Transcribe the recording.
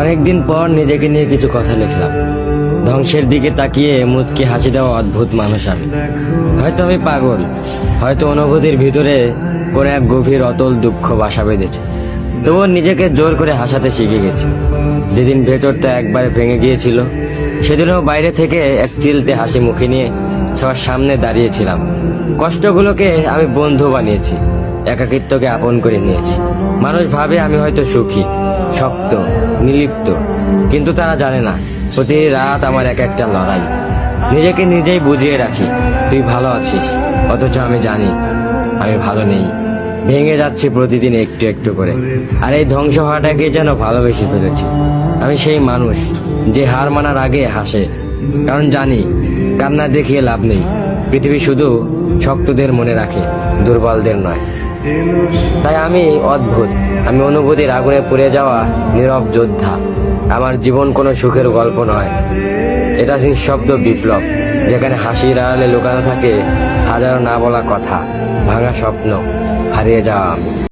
অনেকদিন পর নিজেকে নিয়ে কিছু কথা লিখলাম। ধ্বংসের দিকে তাকিয়ে মুচকি হাসি দেওয়া অদ্ভুত মানুষ আমি। হয়তো আমি পাগল, হয়তো অনুভূতির ভিতরে কোন এক গভীর অতল দুঃখ বাসা বেঁধেছে। তবুও নিজেকে জোর করে হাসাতে শিখে গেছি। যেদিন ভেতরটা একবারে ভেঙে গিয়েছিল, সেদিনও বাইরে থেকে এক চিলতে হাসি মুখে নিয়ে সবার সামনে দাঁড়িয়েছিলাম। কষ্টগুলোকে আমি বন্ধু বানিয়েছি, একাকিত্বকে আপন করে নিয়েছি। মানুষ ভাবে আমি হয়তো সুখী, শক্ত, নির্লিপ্ত, কিন্তু তারা জানে না প্রতি রাত আমার এক একটা লড়াই। নিজেকে নিজেই বুঝিয়ে রাখি তুই ভালো আছিস, অথচ আমি জানি আমি ভালো নেই। ভেঙে যাচ্ছি প্রতিদিন একটু একটু করে, আর এই ধ্বংস হওয়াটাকে যেন ভালোবেসে ফেলেছি। আমি সেই মানুষ যে হার মানার আগে হাসে, কারণ জানি কান্না দেখিয়ে লাভ নেই। পৃথিবী শুধু শক্তদের মনে রাখে, দুর্বলদের নয়। তাই আমি অদ্ভুত, আমি অনুভূতির আগুনে পুড়ে যাওয়া নীরব যোদ্ধা। আমার জীবন কোনো সুখের গল্প নয়, এটা নিঃশব্দ বিপ্লব, যেখানে হাসির আড়ালে লুকানো থাকে হাজারো না বলা কথা, ভাঙা স্বপ্ন, হারিয়ে যাওয়া আমি।